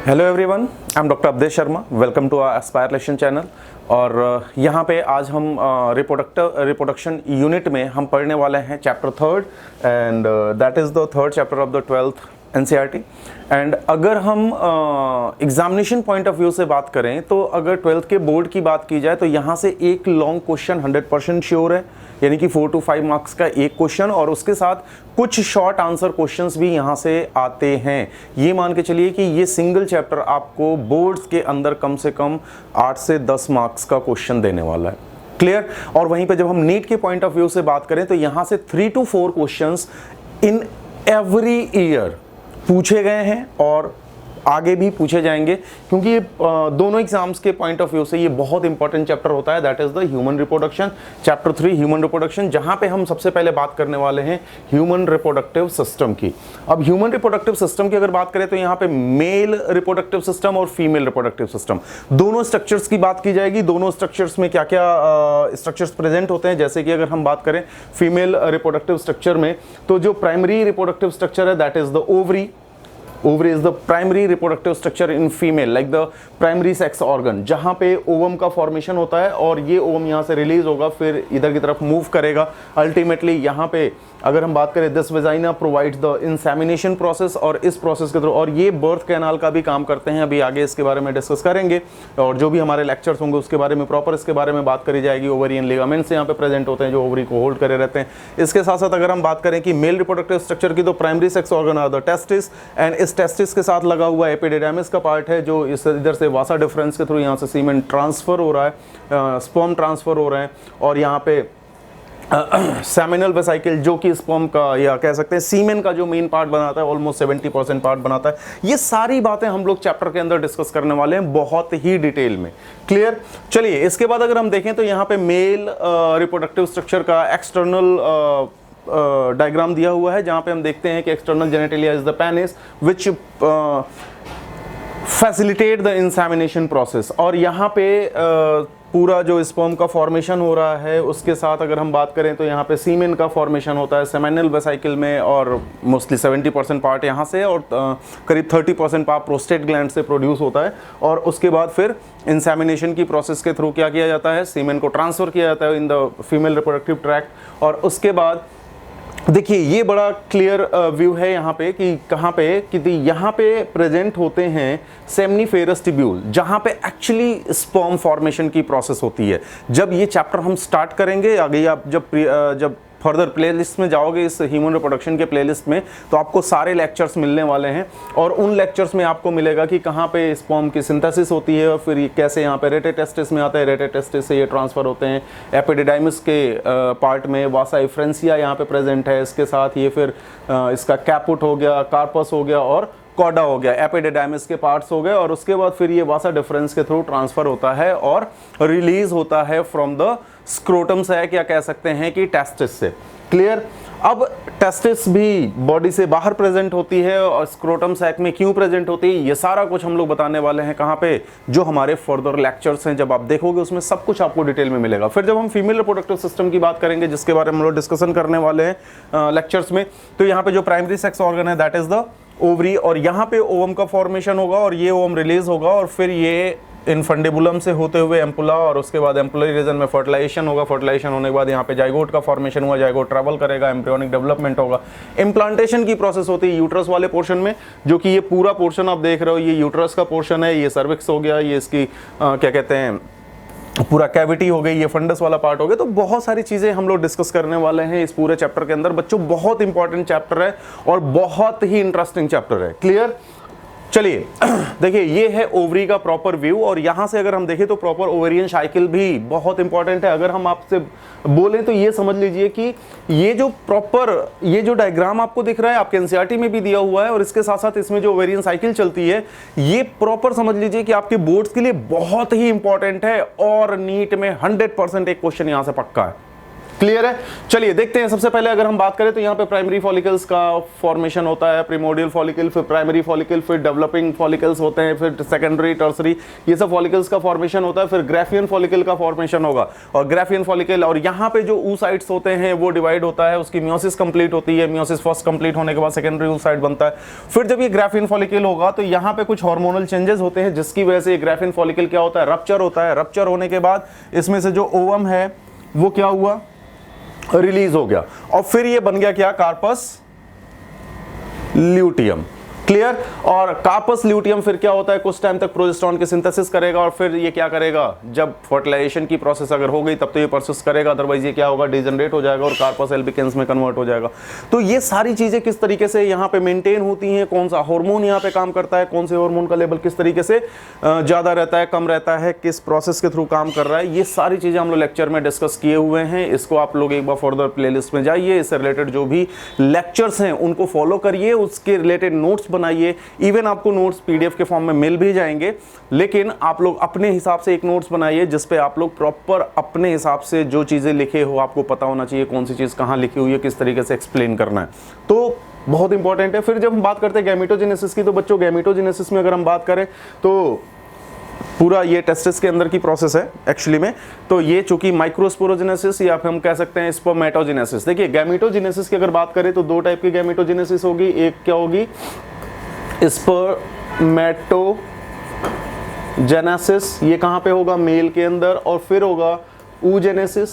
Hello everyone, I am doctor Avadhesh Sharma. Welcome to our Aspire lesson channel. और यहाँ पे आज हम रिप्रोडक्शन यूनिट में हम पढ़ने वाले हैं chapter third, and that is the third chapter of the 12th NCERT। And अगर हम एग्जामिनेशन पॉइंट ऑफ व्यू से बात करें तो अगर 12th के बोर्ड की बात की जाए तो यहाँ से एक लॉन्ग क्वेश्चन 100% श्योर है, यानी कि 4 to 5 मार्क्स का एक क्वेश्चन, और उसके साथ कुछ शॉर्ट आंसर क्वेश्चंस भी यहाँ से आते हैं। ये मान के चलिए कि ये सिंगल चैप्टर आपको बोर्ड्स के अंदर कम से कम 8 से 10 मार्क्स का क्वेश्चन देने वाला है। क्लियर। और वहीं पे जब हम नीट के पॉइंट ऑफ व्यू से बात करें तो यहाँ से 3 to 4 questions in every year पूछे गए हैं और आगे भी पूछे जाएंगे, क्योंकि ये दोनों एग्जाम्स के पॉइंट ऑफ व्यू से ये बहुत इंपॉर्टेंट चैप्टर होता है। That is the human reproduction, chapter 3 human reproduction, जहां पे हम सबसे पहले बात करने वाले हैं ह्यूमन रिप्रोडक्टिव सिस्टम की। अब ह्यूमन रिप्रोडक्टिव सिस्टम की अगर बात करें तो यहाँ पे मेल रिप्रोडक्टिव सिस्टम और फीमेल रिप्रोडक्टिव सिस्टम दोनों स्ट्रक्चर्स की बात की जाएगी। दोनों स्ट्रक्चर्स में क्या क्या स्ट्रक्चर्स प्रेजेंट होते हैं, जैसे कि अगर हम बात करें फीमेल रिप्रोडक्टिव स्ट्रक्चर में, तो जो प्राइमरी रिप्रोडक्टिव स्ट्रक्चर है that is the ovary. Ovary is the primary reproductive structure in female, like the primary sex organ, जहां पे ओवम का फॉर्मेशन होता है और ये ओवम यहां से रिलीज होगा, फिर इधर की तरफ मूव करेगा। अल्टीमेटली यहां पे अगर हम बात करें this vagina provides the insemination process, और इस प्रोसेस के थ्रू, और ये बर्थ कैनाल का भी काम करते हैं। अभी आगे इसके बारे में डिस्कस करेंगे और जो भी हमारे लेक्चर्स होंगे उसके बारे में प्रॉपर इसके बारे में बात करी जाएगी। ओवरियन लिगामेंट्स यहाँ पे प्रेजेंट होते हैं जो ओवरी को होल्ड करे रहते हैं। इसके साथ साथ अगर हम बात करें कि मेल रिप्रोडक्टिव स्ट्रक्चर की, तो primary sex organ are the testis, and इस टेस्टिस के साथ लगा हुआ एपिडिडाइमिस का पार्ट है जो इस इधर से वासा डिफरेंस के थ्रू यहाँ से सीमेन ट्रांसफर हो रहा है, स्पर्म ट्रांसफर हो रहे हैं, और यहाँ पे सेमिनल वेसाइकिल जो कि स्पर्म का या कह सकते हैं सीमेन का जो मेन पार्ट बनाता है, ऑलमोस्ट 70% पार्ट बनाता है। ये सारी बातें हम लोग चैप्टर के अंदर डिस्कस करने वाले हैं बहुत ही डिटेल में। क्लियर। चलिए, इसके बाद अगर हम देखें तो यहाँ पे मेल रिप्रोडक्टिव स्ट्रक्चर का एक्सटर्नल डायग्राम दिया हुआ है, जहां पे हम देखते हैं कि external genitalia is the penis which facilitate the insemination process. और यहाँ पे पूरा जो स्पर्म का फॉर्मेशन हो रहा है उसके साथ अगर हम बात करें तो यहाँ पे सीमेन का फॉर्मेशन होता है सेमिनल वेसाइकिल में, और मोस्टली 70% पार्ट यहाँ से, और करीब 30% पार्ट प्रोस्टेट ग्लैंड से प्रोड्यूस होता है। और उसके बाद फिर इंसेमिनेशन की प्रोसेस के थ्रू क्या किया जाता है, सीमेन को ट्रांसफर किया जाता है in the female reproductive tract. और उसके बाद देखिए ये बड़ा क्लियर व्यू है यहाँ पे कि कहाँ पे, कि यहाँ पे प्रेजेंट होते हैं सेमनीफेरस ट्यूब्यूल, जहाँ पे एक्चुअली स्पर्म फॉर्मेशन की प्रोसेस होती है। जब ये चैप्टर हम स्टार्ट करेंगे आगे, आप जब फर्दर प्लेलिस्ट में जाओगे इस ह्यूमन रिप्रोडक्शन के प्लेलिस्ट में, तो आपको सारे लेक्चर्स मिलने वाले हैं, और उन लेक्चर्स में आपको मिलेगा कि कहाँ पे स्पर्म की सिंथेसिस होती है, और फिर कैसे यहाँ पे रेटे टेस्टिस में आता है, रेटे टेस्टिस से ये ट्रांसफर होते हैं एपिडिडाइमिस के पार्ट में, वासा एफ्रेंसिया यहाँ पे प्रेजेंट है, इसके साथ ये फिर इसका कैपुट हो गया, कार्पस हो गया और कॉडा हो गया, एपिडिडाइमिस के पार्ट्स हो गए, और उसके बाद फिर ये वासा डिफरेंस के थ्रू ट्रांसफर होता है और रिलीज होता है फ्रॉम द स्क्रोटम से, क्या कह सकते हैं कि टेस्टिस से। क्लियर। अब टेस्टिस भी बॉडी से बाहर प्रेजेंट होती है और स्क्रोटम सैक में क्यों प्रेजेंट होती है, ये सारा कुछ हम लोग बताने वाले हैं कहाँ पे, जो हमारे फर्दर लेक्चर्स हैं, जब आप देखोगे उसमें सब कुछ आपको डिटेल में मिलेगा। फिर जब हम फीमेल रिप्रोडक्टिव सिस्टम की बात करेंगे, जिसके बारे में हम लोग डिस्कशन करने वाले हैं लेक्चर्स में, तो यहाँ पे जो प्राइमरी सेक्स ऑर्गन है दैट इज द ओवरी, और यहाँ पे ओवम का फॉर्मेशन होगा और ये ओवम रिलीज होगा, और फिर ये इनफंडिबुलम से होते हुए एम्पुला, और उसके बाद एम्पुलरी रीजन में फर्टिलाइजेशन होगा। फर्टिलाइजेशन होने के बाद यहाँ पे जाइगोट का फॉर्मेशन हुआ, जाइगोट ट्रैवल करेगा, एम्ब्रियोनिक डेवलपमेंट होगा, इम्प्लांटेशन की प्रोसेस होती है यूट्रस वाले पोर्शन में, जो कि ये पूरा पोर्शन आप देख रहे हो, ये यूट्रस का पोर्शन है, ये सर्विक्स हो गया, ये इसकी क्या कहते हैं पूरा कैविटी हो गई, ये फंडस वाला पार्ट हो गया। तो बहुत सारी चीजें हम लोग डिस्कस करने वाले हैं इस पूरे चैप्टर के अंदर। बच्चों बहुत इंपॉर्टेंट चैप्टर है और बहुत ही इंटरेस्टिंग चैप्टर है। क्लियर। चलिए देखिए ये है ओवरी का प्रॉपर व्यू, और यहां से अगर हम देखें तो प्रॉपर ओवेरियन साइकिल भी बहुत इंपॉर्टेंट है। अगर हम आपसे बोलें तो ये समझ लीजिए कि ये जो प्रॉपर ये जो डायग्राम आपको दिख रहा है आपके एनसीईआरटी में भी दिया हुआ है, और इसके साथ साथ इसमें जो ओवेरियन साइकिल चलती है, ये प्रॉपर समझ लीजिए कि आपके बोर्ड्स के लिए बहुत ही इंपॉर्टेंट है, और नीट में 100% एक क्वेश्चन यहां से पक्का है। क्लियर है? चलिए देखते हैं। सबसे पहले अगर हम बात करें तो यहाँ पे प्राइमरी फॉलिकल्स का फॉर्मेशन होता है, प्रीमोर्डियल फॉलिकल, फिर प्राइमरी फॉलिकल, फिर डेवलपिंग फॉलिकल्स होते हैं, फिर सेकेंडरी, टर्सरी, ये सब फॉलिकल्स का फॉर्मेशन होता है। फिर ग्राफियन फॉलिकल का फॉर्मेशन होगा, और ग्राफियन फॉलिकल, और यहाँ पे जो oocytes होते हैं वो डिवाइड होता है, उसकी मियोसिस कंप्लीट होती है, मियोसिस फर्स्ट कंप्लीट होने के बाद सेकेंडरी oocyte बनता है। फिर जब ये ग्राफियन फॉलिकल होगा तो यहाँ पे कुछ हार्मोनल चेंजेस होते हैं जिसकी वजह से ग्राफियन फॉलिकल क्या होता है, रप्चर होता है। रप्चर होने के बाद इसमें से जो ओवम है वो क्या हुआ, रिलीज हो गया, और फिर ये बन गया क्या, कार्पस ल्यूटियम। क्लियर? और कार्पस ल्यूटियम फिर क्या होता है, कुछ टाइम तक प्रोजेस्टेरॉन की सिंथेसिस करेगा, और फिर ये क्या करेगा, जब फर्टिलाइजेशन की प्रोसेस अगर हो गई तब तो ये परसिस्ट करेगा, अदरवाइज ये क्या होगा, डिजनरेट हो जाएगा और कार्पस एल्बिकेंस में कन्वर्ट हो जाएगा। तो ये सारी चीजें किस तरीके से यहाँ पे मेंटेन होती हैं, कौन सा हार्मोन यहाँ पे काम करता है, कौन से हार्मोन का लेवल किस तरीके से ज्यादा रहता है, कम रहता है, किस प्रोसेस के थ्रू काम कर रहा है, ये सारी चीजें हम लोग लेक्चर में डिस्कस किए हुए हैं। इसको आप लोग एक बार फर्दर प्लेलिस्ट में जाइए, इससे रिलेटेड जो भी लेक्चर्स हैं उनको फॉलो करिए, उसके रिलेटेड नोट्स बनाइए। इवन आपको नोट्स पीडीएफ के फॉर्म में मिल भी जाएंगे, लेकिन आप लोग अपने हिसाब से एक नोट्स बनाइए जिस पे आप लोग प्रॉपर अपने हिसाब से जो चीजें लिखे हो आपको पता होना चाहिए, कौन सी चीज कहां लिखी हुई है, किस तरीके से एक्सप्लेन करना है, तो बहुत इंपॉर्टेंट है। फिर जब हम बात करते हैं गैमेटोजेनेसिस की, तो बच्चों गैमेटोजेनेसिस में अगर हम बात करें तो पूरा ये टेस्टिस के अंदर की प्रोसेस है एक्चुअली में। तो ये चूंकि माइक्रोस्पोरोजेनेसिस या फिर हम कह सकते हैं स्पर्मेटोजेनेसिस। देखिए गैमेटोजेनेसिस की अगर बात करें तो दो टाइप की गैमेटोजेनेसिस होगी। एक क्या होगी, स्पर्मेटोजेनेसिस, ये कहां पे होगा, मेल के अंदर, और फिर होगा oogenesis,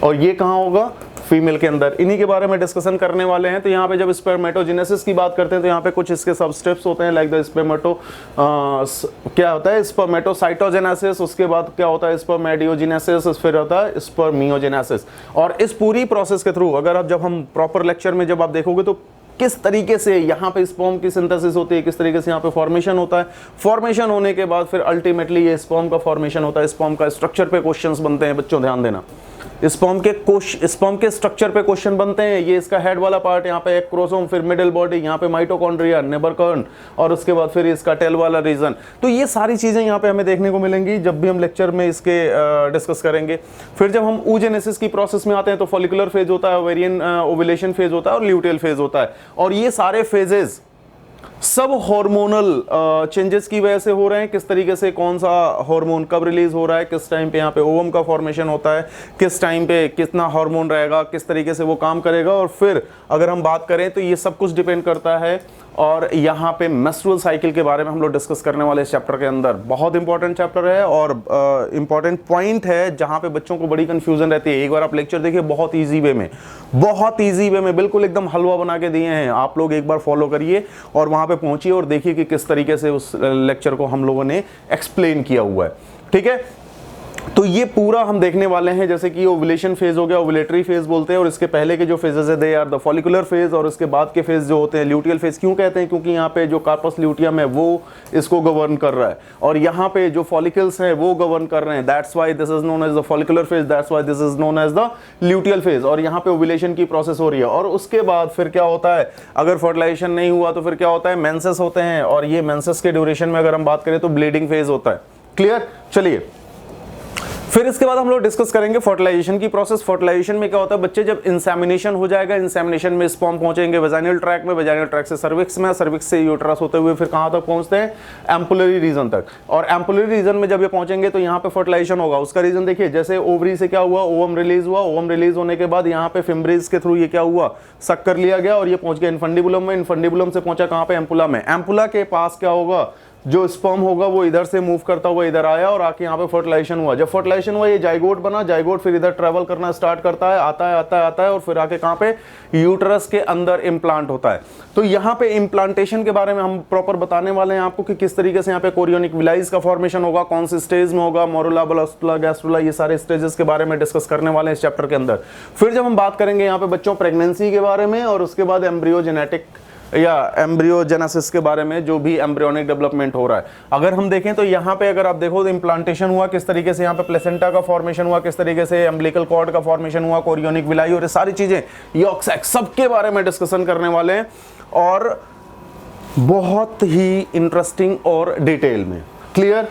और ये कहां होगा, फीमेल के अंदर। इन्हीं के बारे में डिस्कशन करने वाले हैं। तो यहाँ पे जब स्पर्मेटोजेनेसिस की बात करते हैं तो यहाँ पे कुछ इसके सब स्टेप्स होते हैं, लाइक द क्या होता है, स्पर्मेटोसाइटोजेनेसिस, उसके बाद क्या होता है, स्पर्मेडियोजेनेसिस, फिर होता है स्पर्मियोजेनेसिस। और इस पूरी प्रोसेस के थ्रू अगर आप जब हम प्रॉपर लेक्चर में जब आप देखोगे तो किस तरीके से यहाँ पे स्पर्म की सिंथेसिस होती है, किस तरीके से यहाँ पे फॉर्मेशन होता है, फॉर्मेशन होने के बाद फिर अल्टीमेटली ये स्पर्म का फॉर्मेशन होता है। स्पर्म का स्ट्रक्चर पे क्वेश्चंस बनते हैं बच्चों, ध्यान देना, स्पर्म के स्ट्रक्चर पे क्वेश्चन बनते हैं। ये इसका हेड वाला पार्ट, यहाँ पे एक क्रोमोसोम, फिर मिडिल बॉडी, यहाँ पे माइटोकॉन्ड्रिया, नेबरकर्न, और उसके बाद फिर इसका टेल वाला रीजन। तो ये सारी चीजें यहाँ पे हमें देखने को मिलेंगी जब भी हम लेक्चर में इसके डिस्कस करेंगे। फिर जब हम oogenesis की प्रोसेस में आते हैं तो फॉलिकुलर फेज होता है, ओवेरियन ओव्यूलेशन फेज होता है, और ल्यूटियल फेज होता है। और ये सारे फेजेस सब हार्मोनल चेंजेस की वजह से हो रहे हैं। किस तरीके से कौन सा हार्मोन कब रिलीज हो रहा है, किस टाइम पे यहाँ पे ओवम का फॉर्मेशन होता है, किस टाइम पे कितना हार्मोन रहेगा, किस तरीके से वो काम करेगा। और फिर अगर हम बात करें तो ये सब कुछ डिपेंड करता है। और यहाँ पे मेंस्ट्रुअल साइकिल के बारे में हम लोग डिस्कस करने वाले इस चैप्टर के अंदर। बहुत इंपॉर्टेंट चैप्टर है और इंपॉर्टेंट पॉइंट है जहाँ पे बच्चों को बड़ी कंफ्यूजन रहती है। एक बार आप लेक्चर देखिए, बहुत ईजी वे में, बहुत ईजी वे में, बिल्कुल एकदम हलवा बना के दिए हैं। आप लोग एक बार फॉलो करिए और वहाँ पे पहुँचिए और देखिए कि किस तरीके से उस लेक्चर को हम लोगों ने एक्सप्लेन किया हुआ है। ठीक है, तो ये पूरा हम देखने वाले हैं। जैसे कि ओव्यूलेशन फेज हो गया, ओव्यूलेटरी फेज बोलते हैं, और इसके पहले के जो फेजेस है they are the follicular phase, और उसके बाद के फेज जो होते हैं ल्यूटियल फेज। क्यों कहते हैं? क्योंकि यहाँ पे जो कार्पस ल्यूटियम है वो इसको गवर्न कर रहा है, और यहाँ पे जो फॉलिकल्स हैं वो गवर्न कर रहे हैं। That's why this is known as the follicular phase, that's why this is known as the luteal phase. और यहाँ पे ओव्यूलेशन की प्रोसेस हो रही है, और उसके बाद फिर क्या होता है, अगर फर्टिलाइजेशन नहीं हुआ तो फिर क्या होता है, मेंसेस होते हैं, और ये मेंसेस के ड्यूरेशन में अगर हम बात करें तो ब्लीडिंग फेज होता है। क्लियर? चलिए, फिर इसके बाद हम लोग डिस्कस करेंगे फर्टिलाइजेशन की प्रोसेस। फर्टिलाइजेशन में क्या होता है बच्चे, जब इंसेमिनेशन हो जाएगा, इंसेमिनेशन में स्पर्म पहुंचेंगे वेजाइनल ट्रैक में, वेजाइनल ट्रैक से सर्विक्स में, सर्विक्स से यूट्रस होते हुए फिर कहां तक पहुंचते हैं, एम्पुलरी रीजन तक। और एम्पुलरी रीजन में जब ये पहुंचेंगे तो यहाँ पे फर्टिलाइजेशन होगा। उसका रीजन देखिए, जैसे ओवरी से क्या हुआ, ओवम रिलीज हुआ, ओवम रिलीज होने के बाद यहाँ पे फिम्ब्रिज के थ्रू ये क्या हुआ, सक कर लिया गया और ये पहुंच गया इनफंडिबुलम में। इनफंडिबुलम से पहुंचा कहां पे, एम्पुला में। एम्पुला के पास क्या होगा, जो स्पर्म होगा वो इधर से मूव करता हुआ इधर आया और आके यहाँ पे फर्टिलाइजेशन हुआ। जब फर्टिलाइजेशन हुआ ये जाइगोट बना, जाइगोट फिर इधर ट्रेवल करना स्टार्ट करता है, आता है आता है आता है, और फिर आके कहाँ पे, यूट्रस के अंदर इम्प्लांट होता है। तो यहाँ पे इम्प्लांटेशन के बारे में हम प्रॉपर बताने वाले हैं आपको कि किस तरीके से यहाँ पे कोरियोनिक विलाइज का फॉर्मेशन होगा, कौन से स्टेज में होगा, मोरुला, ब्लास्टुला, गैस्ट्रुला, ये सारे स्टेजेस के बारे में डिस्कस करने वाले हैं इस चैप्टर के अंदर। फिर जब हम बात करेंगे यहाँ पे बच्चों प्रेगनेंसी के बारे में, और उसके बाद एम्ब्रियोजेनेटिक या एम्ब्रियोजेनेसिस के बारे में, जो भी एम्ब्रियोनिक डेवलपमेंट हो रहा है। अगर हम देखें तो यहाँ पे अगर आप देखो तो इम्प्लांटेशन हुआ, किस तरीके से यहाँ पे प्लेसेंटा का फॉर्मेशन हुआ, किस तरीके से एम्ब्लिकल कॉर्ड का फॉर्मेशन हुआ, कोरियोनिक विलाई, और ये सारी चीजें, यॉर्क सैक, सबके बारे में डिस्कशन करने वाले हैं, और बहुत ही इंटरेस्टिंग और डिटेल में। क्लियर?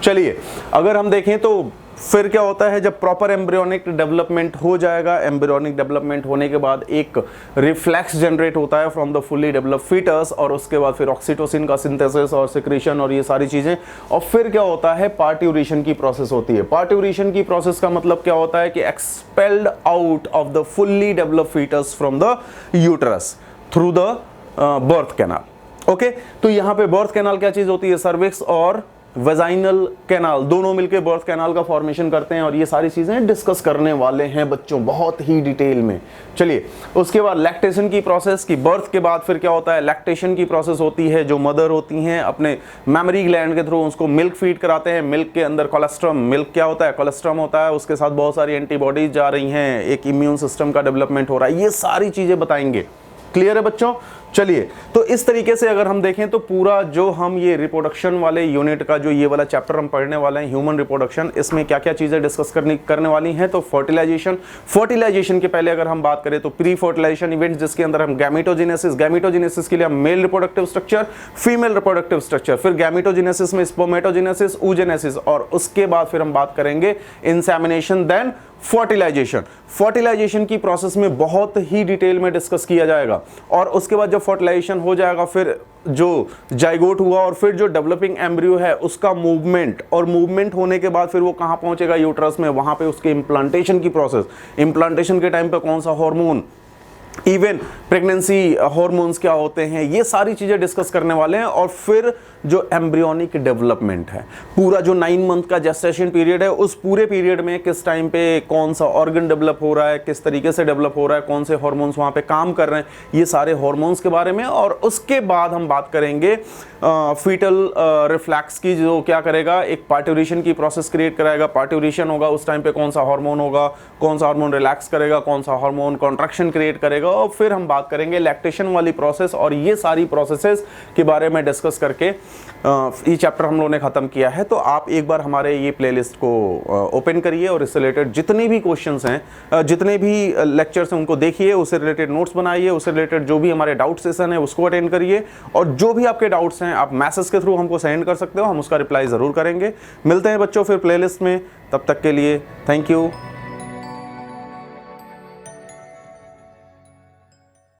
चलिए, अगर हम देखें तो फिर क्या होता है, जब प्रॉपर एम्ब्रियोनिक डेवलपमेंट हो जाएगा, एम्ब्रियोनिक डेवलपमेंट होने के बाद एक रिफ्लेक्स जनरेट होता है from the fully developed foetus, और उसके बाद फिर ऑक्सीटोसिन का सिंथेसिस और सिक्रीशन और ये सारी चीजें, और फिर क्या होता है, पार्ट्यूरेशन की प्रोसेस होती है। पार्ट्यूरेशन की प्रोसेस का मतलब क्या होता है कि expelled out of the fully developed foetus from the uterus through the birth canal. Okay, तो यहां पे बर्थ कैनाल क्या चीज होती है, सर्विक्स और वेजाइनल कैनाल दोनों मिलकर बर्थ कैनाल का फॉर्मेशन करते हैं, और ये सारी चीजें डिस्कस करने वाले हैं बच्चों बहुत ही डिटेल में। चलिए, उसके बाद लैक्टेशन की प्रोसेस, की बर्थ के बाद फिर क्या होता है, लैक्टेशन की प्रोसेस होती है। जो मदर होती हैं अपने मैमरी ग्लैंड के थ्रू उसको मिल्क फीड कराते हैं। मिल्क के अंदर कोलेस्ट्रम, मिल्क क्या होता है, कोलेस्ट्रम होता है, उसके साथ बहुत सारी एंटीबॉडीज जा रही हैं, एक इम्यून सिस्टम का डेवलपमेंट हो रहा है, ये सारी चीजें बताएंगे। क्लियर है बच्चों? चलिए, तो इस तरीके से अगर हम देखें तो पूरा जो हम ये रिप्रोडक्शन वाले यूनिट का जो ये वाला चैप्टर हम पढ़ने वाले हैं, ह्यूमन रिप्रोडक्शन, इसमें क्या क्या चीजें डिस्कस करने वाली हैं। तो फर्टिलाइजेशन के पहले अगर हम बात करें तो प्री फर्टिलाइजेशन इवेंट्स, जिसके अंदर हम गैमेटोजेनेसिस के लिए हम male reproductive structure, female reproductive structure, फिर गैमेटोजेनेसिस में स्पर्मेटोजेनेसिस, oogenesis, और उसके बाद फिर हम बात करेंगे इंसेमिनेशन, देन फर्टिलाइजेशन की प्रोसेस में बहुत ही डिटेल में डिस्कस किया जाएगा। और उसके बाद जब फर्टिलाइजेशन हो जाएगा, फिर जो जाइगोट हुआ और फिर जो डेवलपिंग एम्ब्रियो है उसका मूवमेंट, और मूवमेंट होने के बाद फिर वो कहां पहुंचेगा, यूट्रस में, वहां पे उसके इम्प्लांटेशन की प्रोसेस, इम्प्लांटेशन के टाइम पे कौन सा हार्मोन, इवन प्रेगनेंसी हार्मोन्स क्या होते हैं, ये सारी चीजें डिस्कस करने वाले हैं। और फिर जो एम्ब्रियोनिक डेवलपमेंट है, पूरा जो 9 मंथ का जेस्टेशन पीरियड है, उस पूरे पीरियड में किस टाइम पे कौन सा ऑर्गन डेवलप हो रहा है, किस तरीके से डेवलप हो रहा है, कौन से हार्मोन्स वहां पे काम कर रहे हैं, ये सारे हार्मोन्स के बारे में। और उसके बाद हम बात करेंगे फीटल रिफ्लेक्स की, जो क्या करेगा, एक पार्ट्यूरेशन की प्रोसेस क्रिएट कराएगा। पार्ट्यूरेशन होगा उस टाइम पे कौन सा हार्मोन होगा, कौन सा हार्मोन रिलैक्स करेगा, कौन सा हार्मोन कॉन्ट्रैक्शन क्रिएट करेगा। और फिर हम बात करेंगे लैक्टेशन वाली प्रोसेस, और ये सारी प्रोसेसेस के बारे में डिस्कस करके ये चैप्टर हम लोगों ने खत्म किया है। तो आप एक बार हमारे ये प्लेलिस्ट को ओपन करिए और इससे रिलेटेड जितने भी क्वेश्चंस हैं, जितने भी लेक्चर्स हैं, उनको देखिए, उससे रिलेटेड नोट्स बनाइए, उससे रिलेटेड जो भी हमारे डाउट सेशन है उसको अटेंड करिए, और जो भी आपके डाउट्स हैं आप मैसेज के थ्रू हमको सेंड कर सकते हो, हम उसका रिप्लाई ज़रूर करेंगे। मिलते हैं बच्चों फिर प्लेलिस्ट में, तब तक के लिए थैंक यू।